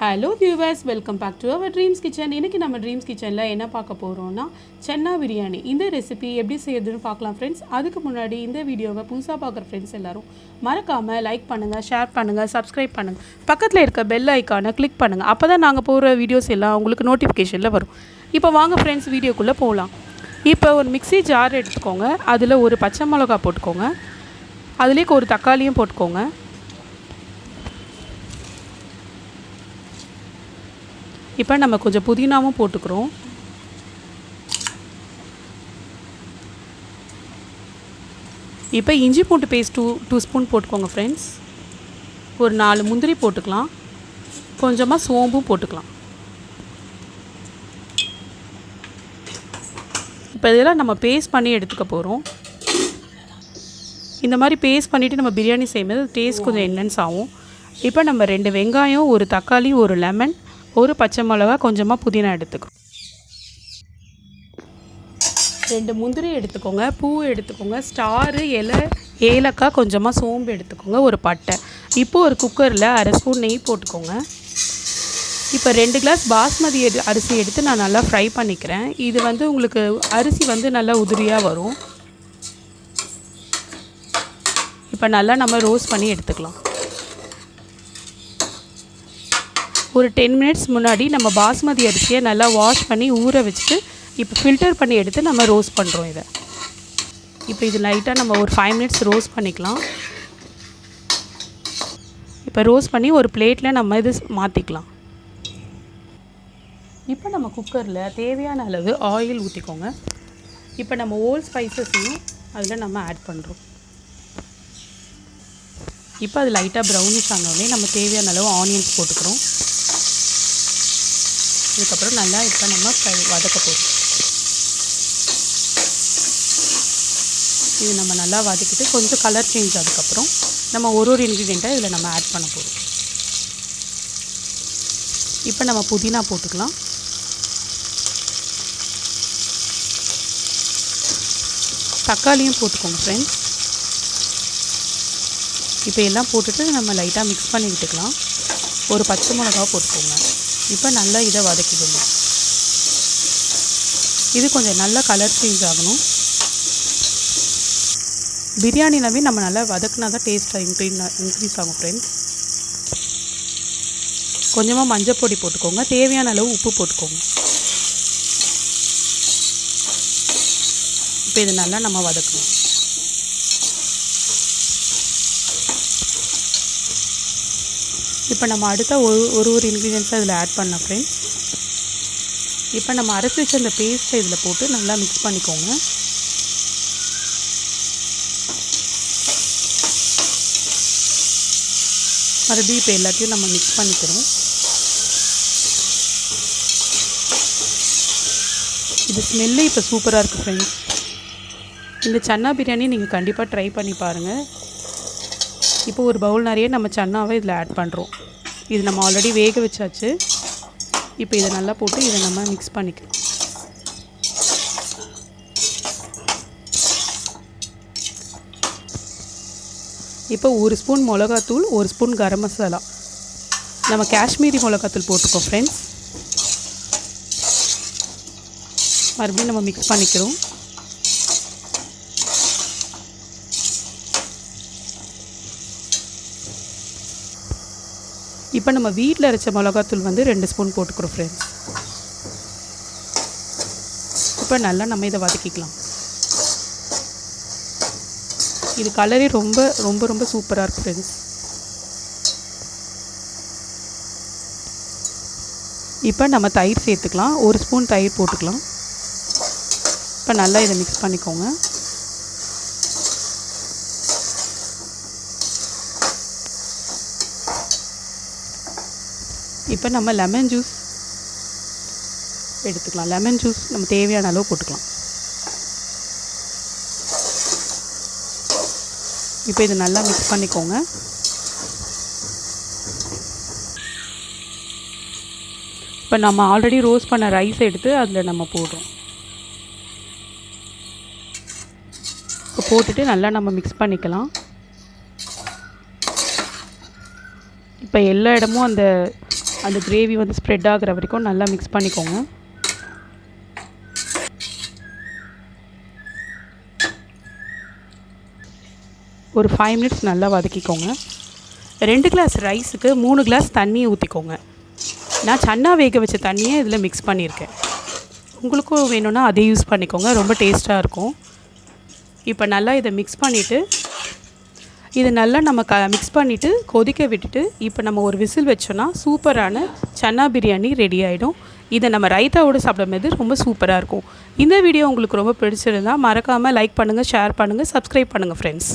Hello viewers, welcome back to our Dreams Kitchen. இன்றைக்கி நம்ம dreams கிச்சனில் என்ன பார்க்க போகிறோம்னா சென்னா பிரியாணி. இந்த ரெசிபி எப்படி செய்யறதுன்னு பார்க்கலாம் ஃப்ரெண்ட்ஸ். அதுக்கு முன்னாடி இந்த வீடியோவை புதுசாக பார்க்குற ஃப்ரெண்ட்ஸ் எல்லோரும் மறக்காமல் லைக் பண்ணுங்கள், ஷேர் பண்ணுங்கள், சப்ஸ்கிரைப் பண்ணுங்கள், பக்கத்தில் இருக்க பெல் ஐக்கானை கிளிக் பண்ணுங்கள். அப்போ தான் நாங்கள் போகிற வீடியோஸ் எல்லாம் உங்களுக்கு நோட்டிஃபிகேஷனில் வரும். இப்போ வாங்க ஃப்ரெண்ட்ஸ், வீடியோக்குள்ளே போகலாம். இப்போ ஒரு மிக்ஸி ஜார் எடுத்துக்கோங்க. அதில் ஒரு பச்சை மிளகா போட்டுக்கோங்க. அதுலேயே ஒரு தக்காளியும் போட்டுக்கோங்க. இப்போ நம்ம கொஞ்சம் புதினாவும் போட்டுக்கிறோம். இப்போ இஞ்சி பூண்டு பேஸ்ட் டூ ஸ்பூன் போட்டுக்கோங்க ஃப்ரெண்ட்ஸ். ஒரு 4 முந்திரி போட்டுக்கலாம். கொஞ்சமாக சோம்பும் போட்டுக்கலாம். இப்போ இதெல்லாம் நம்ம பேஸ்ட் பண்ணி எடுத்துக்க போகிறோம். இந்த மாதிரி பேஸ்ட் பண்ணிவிட்டு நம்ம பிரியாணி செய்யும்போது டேஸ்ட் கொஞ்சம் என்ஹான்ஸ் ஆகும். இப்போ நம்ம 2 வெங்காயம், ஒரு தக்காளி, ஒரு லெமன், ஒரு பச்சை மிளகா, கொஞ்சமாக புதினா எடுத்துக்கோங்க. 2 முந்திரி எடுத்துக்கோங்க, பூ எடுத்துக்கோங்க, ஸ்டாரு, இலை, ஏலக்காய், கொஞ்சமாக சோம்பு எடுத்துக்கோங்க, ஒரு பட்டை. இப்போது ஒரு குக்கரில் 1/2 ஸ்பூன் நெய் போட்டுக்கோங்க. இப்போ 2 கிளாஸ் பாஸ்மதி அரிசி எடுத்து நான் நல்லா ஃப்ரை பண்ணிக்கிறேன். இது உங்களுக்கு அரிசி நல்லா உதிரியாக வரும். இப்போ நல்லா நம்ம ரோஸ்ட் பண்ணி எடுத்துக்கலாம். ஒரு 10 மினிட்ஸ் முன்னாடி நம்ம பாஸ்மதி அரிசியை நல்லா வாஷ் பண்ணி ஊற வச்சுட்டு இப்போ ஃபில்டர் பண்ணி எடுத்து நம்ம ரோஸ்ட் பண்ணுறோம். இதை இப்போ இது லைட்டாக நம்ம ஒரு 5 மினிட்ஸ் ரோஸ்ட் பண்ணிக்கலாம். இப்போ ரோஸ்ட் பண்ணி ஒரு பிளேட்டில் நம்ம இது மாற்றிக்கலாம். இப்போ நம்ம குக்கரில் தேவையான அளவு ஆயில் ஊற்றிக்கோங்க. இப்போ நம்ம ஹோல் ஸ்பைசஸையும் அதில் நம்ம ஆட் பண்ணுறோம். இப்போ அது லைட்டாக ப்ரௌனிஷ் ஆனோடனே நம்ம தேவையான அளவு ஆனியன்ஸ் போட்டுக்கிறோம். இதுக்கப்புறம் நல்லா இப்போ நம்ம வதக்க போகிறோம். இது நம்ம நல்லா வதக்கிட்டு கொஞ்சம் கலர் சேஞ்ச் ஆனதுக்கப்புறம் நம்ம ஒரு இன்க்ரீடியண்ட்டை இதில் நம்ம ஆட் பண்ண போகிறோம். இப்போ நம்ம புதினா போட்டுக்கலாம். தக்காளியும் போட்டுக்கோங்க ஃப்ரெண்ட்ஸ். இப்போ எல்லாம் போட்டுட்டு நம்ம லைட்டாக மிக்ஸ் பண்ணி விட்டுக்கலாம். ஒரு பச்சை மிளகா போட்டுக்கோங்க. இப்போ நல்லா இதை வதக்கிக்கணும். இது கொஞ்சம் நல்லா கலர் சேஞ்ச் ஆகணும். பிரியாணினாவே நம்ம நல்லா வதக்குனா தான் டேஸ்ட்டாக இன்க்ரீஸ் ஆகும் ஃப்ரெண்ட்ஸ். கொஞ்சமாக மஞ்சள் பொடி போட்டுக்கோங்க. தேவையான அளவு உப்பு போட்டுக்கோங்க. இப்போ இது நல்லா நம்ம வதக்கணும். இப்போ நம்ம அடுத்த ஒரு இன்க்ரீடியன்ஸை இதில் ஆட் பண்ணலாம் ஃப்ரெண்ட்ஸ். இப்போ நம்ம அரைச்சி வச்ச அந்த பேஸ்ட்டை இதில் போட்டு நல்லா மிக்ஸ் பண்ணிக்கோங்க. மறுபடியும் இப்போ எல்லாத்தையும் நம்ம மிக்ஸ் பண்ணிக்கிறோம். இது ஸ்மெல்லு இப்போ சூப்பராக இருக்குது ஃப்ரெண்ட்ஸ். இந்த சன்னா பிரியாணி நீங்கள் கண்டிப்பாக ட்ரை பண்ணி பாருங்கள். இப்போ ஒரு பவுல் நிறைய நம்ம சன்னாவை இதில் ஆட் பண்ணுறோம். இது நம்ம ஆல்ரெடி வேக வச்சாச்சு. இப்போ இதை நல்லா போட்டு இதை நம்ம மிக்ஸ் பண்ணிக்கலாம். இப்போ 1 ஸ்பூன் மிளகாத்தூள், 1 ஸ்பூன் கரம் மசாலா, நம்ம காஷ்மீரி மிளகாத்தூள் போட்டுக்கோம் ஃப்ரெண்ட்ஸ். மறுபடியும் நம்ம மிக்ஸ் பண்ணிக்கிறோம். இப்போ நம்ம வீட்டில் அரைச்ச மிளகாத்தூள் 2 ஸ்பூன் போட்டுக்கிறோம் ஃப்ரெண்ட்ஸ். இப்போ நல்லா நம்ம இதை வதக்கிக்கலாம். இது கலரே ரொம்ப ரொம்ப ரொம்ப சூப்பராக இருக்குது ஃப்ரெண்ட்ஸ். இப்போ நம்ம தயிர் சேர்த்துக்கலாம். 1 ஸ்பூன் தயிர் போட்டுக்கலாம். இப்போ நல்லா இதை மிக்ஸ் பண்ணிக்கோங்க. இப்போ நம்ம லெமன் ஜூஸ் எடுத்துக்கலாம். லெமன் ஜூஸ் நம்ம தேவையான அளவு போட்டுக்கலாம். இப்போ இது நல்லா மிக்ஸ் பண்ணிக்கோங்க. இப்போ நம்ம ஆல்ரெடி ரோஸ்ட் பண்ண ரைஸ் எடுத்து அதில் நம்ம போடுறோம். இப்போ போட்டுட்டு நல்லா நம்ம மிக்ஸ் பண்ணிக்கலாம். இப்போ எல்லா இடமும் அந்த அந்த கிரேவி வந்து ஸ்ப்ரெட் ஆகிற வரைக்கும் நல்லா மிக்ஸ் பண்ணிக்கோங்க. ஒரு 5 மினிட்ஸ் நல்லா வதக்கிக்கோங்க. 2 கிளாஸ் ரைஸுக்கு 3 கிளாஸ் தண்ணி ஊற்றிக்கோங்க. நான் சன்னா வேக வச்ச தண்ணியை இதில் மிக்ஸ் பண்ணியிருக்கேன். உங்களுக்கும் வேணும்னா அதை யூஸ் பண்ணிக்கோங்க, ரொம்ப டேஸ்ட்டாக இருக்கும். இப்போ நல்லா இதை மிக்ஸ் பண்ணிவிட்டு இது நல்லா நம்ம மிக்ஸ் பண்ணிவிட்டு கொதிக்க விட்டுட்டு இப்போ நம்ம ஒரு விசில் வச்சோன்னா சூப்பரான சன்னா பிரியாணி ரெடி ஆகிடும். இதை நம்ம ரைத்தாவோடு சாப்பிடும்போது ரொம்ப சூப்பராக இருக்கும். இந்த வீடியோ உங்களுக்கு ரொம்ப பிடிச்சிருந்தால் மறக்காமல் லைக் பண்ணுங்கள், ஷேர் பண்ணுங்கள், சப்ஸ்கிரைப் பண்ணுங்கள் ஃப்ரெண்ட்ஸ்.